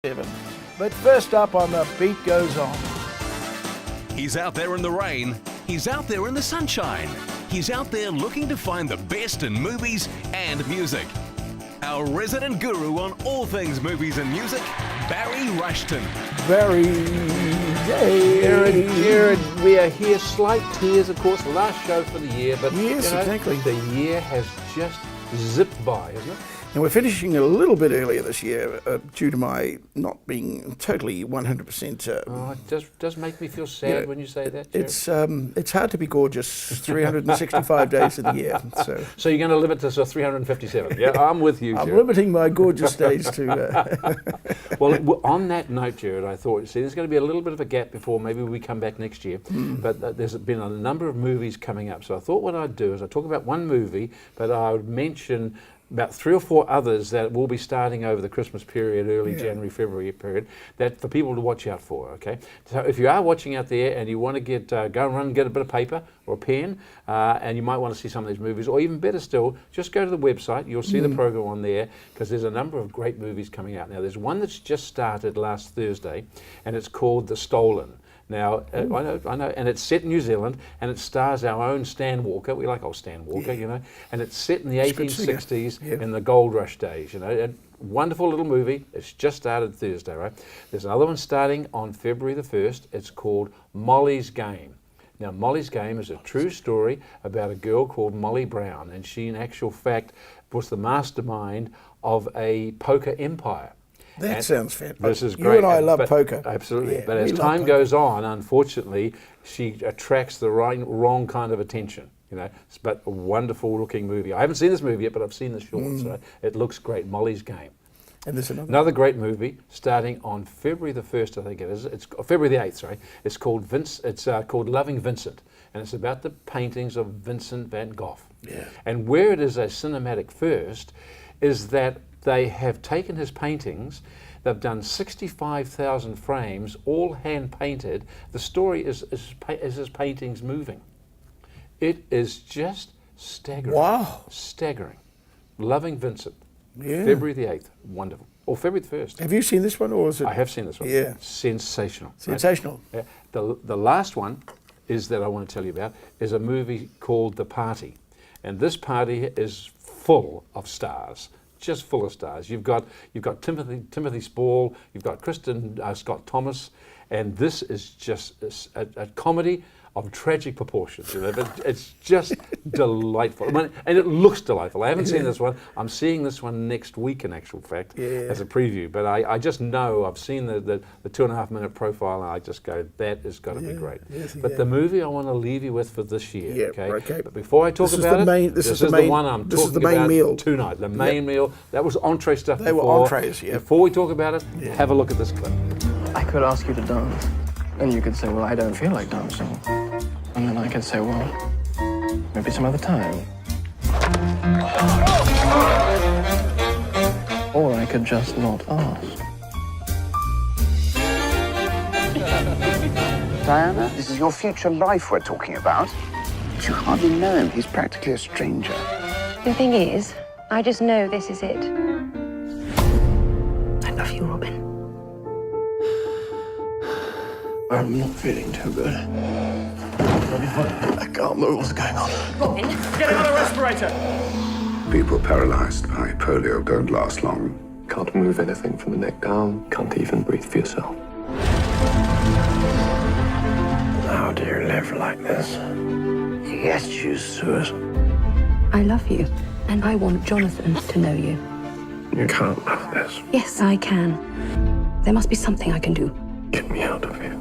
But first up on The Beat Goes On. He's out there in the rain. He's out there in the sunshine. He's out there looking to find the best in movies and music. Our resident guru on all things movies and music, Barry Rushton. Very Jared, we are here, slight tears, of course, last show for the year, but Yes, exactly. The year has just zipped by, hasn't it? And we're finishing a little bit earlier this year due to my not being totally 100%. Oh, it does make me feel sad when you say that, Jared. It's hard to be gorgeous 365 days of the year. So you're going to limit this to 357? Yeah, I'm with you, Jared. I'm limiting my gorgeous days to... Well, on that note, Jared, I thought, there's going to be a little bit of a gap before maybe we come back next year, but there's been a number of movies coming up. So I thought what I'd do is I'd talk about one movie, but I would mention about 3 or 4 others that will be starting over the Christmas period, early January, February period, that for people to watch out for, okay? So if you are watching out there and you want to get, go and run and get a bit of paper or a pen, and you might want to see some of these movies, or even better still, just go to the website, you'll see the program on there, because there's a number of great movies coming out. Now, there's one that's just started last Thursday, and it's called The Stolen. Now, I know, and it's set in New Zealand, and it stars our own Stan Walker. We like old Stan Walker, you know, and it's set in the 1860s in the gold rush days, you know. A wonderful little movie. It's just started Thursday, right? There's another one starting on February the 1st. It's called Molly's Game. Now, Molly's Game is a true story about a girl called Molly Brown, and she, in actual fact, was the mastermind of a poker empire. That sounds fantastic. This is great. You and I love poker. Absolutely. Yeah, but as time goes on, unfortunately, she attracts the wrong kind of attention. You know, but a wonderful looking movie. I haven't seen this movie yet, but I've seen the shorts. So it looks great. Molly's Game. And there's another great movie starting on February the 1st, I think it is. It's February the 8th, sorry. It's called called Loving Vincent, and it's about the paintings of Vincent van Gogh. Yeah. And where it is a cinematic first is that they have taken his paintings, they've done 65,000 frames, all hand-painted. The story is his paintings moving. It is just staggering. Wow. Staggering. Loving Vincent. Yeah. February the 8th. Wonderful. Or February the 1st. Have you seen this one, or is it? I have seen this one. Yeah. Sensational. Sensational. Right? Yeah. The last one that I want to tell you about is a movie called The Party. And this party is full of stars. Just full of stars. You've got Timothy Spall, you've got Kristen Scott Thomas, and this is just a comedy of tragic proportions. You know, but it's just delightful. I mean, and it looks delightful. I haven't seen this one. I'm seeing this one next week, in actual fact, as a preview. But I just know I've seen the 2.5 minute profile, and I just go, that has got to be great. Yes, but the movie I want to leave you with for this year, okay. But before I talk about this is the one I'm this is the talking main about meal tonight. The main meal. That was entree stuff. They were entrees, yeah. Before we talk about it, have a look at this clip. I could ask you to dance, and you could say, well, I don't feel like dancing. And then I could say, well, maybe some other time. Or I could just not ask. Diana, this is your future life we're talking about. But you hardly know him. He's practically a stranger. The thing is, I just know this is it. I love you, Robin. I'm not feeling too good. I can't move. What's going on? Robin? Get him on a respirator! People paralyzed by polio don't last long. Can't move anything from the neck down. Can't even breathe for yourself. How do you live like this? Yes, choose suicide. I love you, and I want Jonathan to know you. You can't love this. Yes, I can. There must be something I can do. Get me out of here.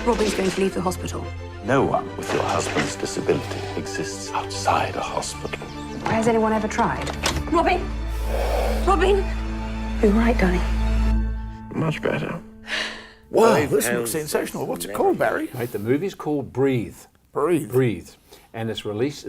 Robin's going to leave the hospital. No one with your husband's disability exists outside a hospital. Has anyone ever tried? Robin! Robin! You're right, darling. Much better. Wow, this looks sensational. What's it called, Barry? Right, the movie's called Breathe. Breathe. And it's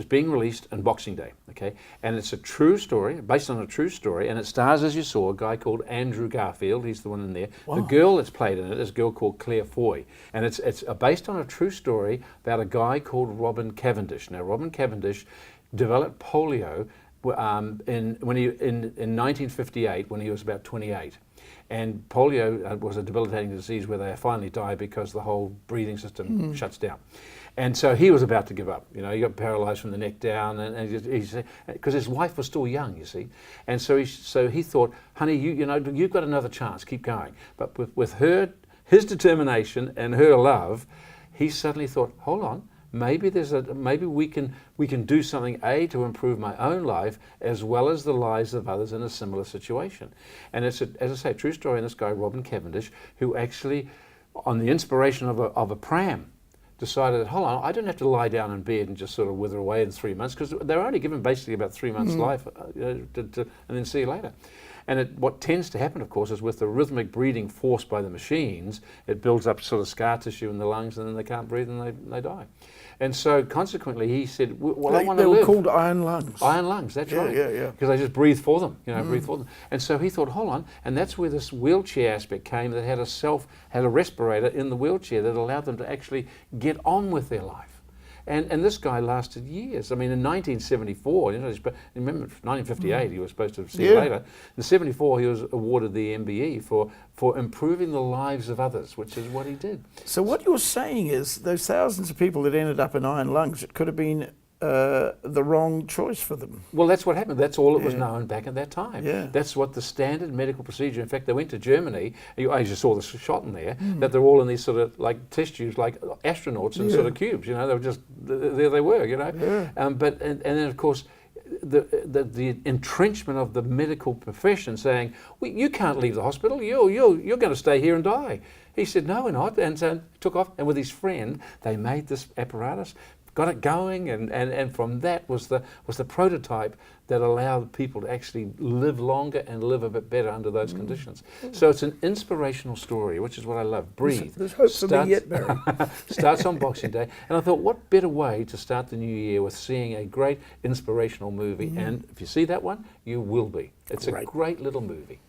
being released on Boxing Day, okay? And it's a true story, based on a true story, and it stars, as you saw, a guy called Andrew Garfield. He's the one in there. Wow. The girl that's played in it is a girl called Claire Foy. And it's based on a true story about a guy called Robin Cavendish. Now, Robin Cavendish developed polio in 1958 when he was about 28. And polio was a debilitating disease where they finally die because the whole breathing system shuts down. And so he was about to give up. You know, he got paralyzed from the neck down, and because his wife was still young, you see. And so he thought, honey, you know, you've got another chance, keep going. But with his determination and her love, he suddenly thought, hold on, maybe we can do something to improve my own life as well as the lives of others in a similar situation. And it's as I say, a true story. And this guy Robin Cavendish, who actually, on the inspiration of a pram, decided that, hold on, I don't have to lie down in bed and just sort of wither away in 3 months, because they're only given basically about 3 months life, and then see you later. And what tends to happen, of course, is with the rhythmic breathing forced by the machines, it builds up sort of scar tissue in the lungs, and then they can't breathe and they die. And so consequently, he said, well, I want to live. They were called iron lungs. Iron lungs, that's right. Yeah. Because they just breathe for them, breathe for them. And so he thought, hold on, and that's where this wheelchair aspect came, that had a respirator in the wheelchair that allowed them to actually get on with their life. And this guy lasted years. I mean, in 1974, remember 1958 he was supposed to see later. In 74 he was awarded the MBE for improving the lives of others, which is what he did. So what you're saying is those thousands of people that ended up in iron lungs, it could have been the wrong choice for them. Well, that's what happened. That's all it was known back at that time. Yeah. That's what the standard medical procedure. In fact, they went to Germany. I just saw the shot in there that they're all in these sort of like test tubes, like astronauts in sort of cubes. You know, they were just there. They were. You know, but then of course. The entrenchment of the medical profession, saying, well, you can't leave the hospital, you're going to stay here and die. He said, no, we're not, and so took off, and with his friend they made this apparatus, got it going, and from that was the prototype that allowed people to actually live longer and live a bit better under those conditions. So it's an inspirational story, which is what I love. Breathe. There's hope for me yet, Barry. Starts on Boxing Day, and I thought, what better way to start the new year with seeing a great inspirational movie? And if you see that one, you will be. It's a great little movie.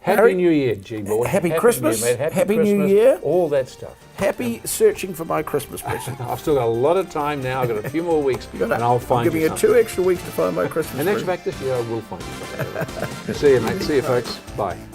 Happy Barry, New Year, G-Boy. Happy Christmas. New Year, mate. Happy New Christmas, Year. all that stuff. Happy searching for my Christmas present. I've still got a lot of time now. I've got a few more weeks, and I'll find I'm giving you something. 2 extra weeks to find my Christmas And present. next back this year, I will find you something. See you, mate. See you, folks. Bye.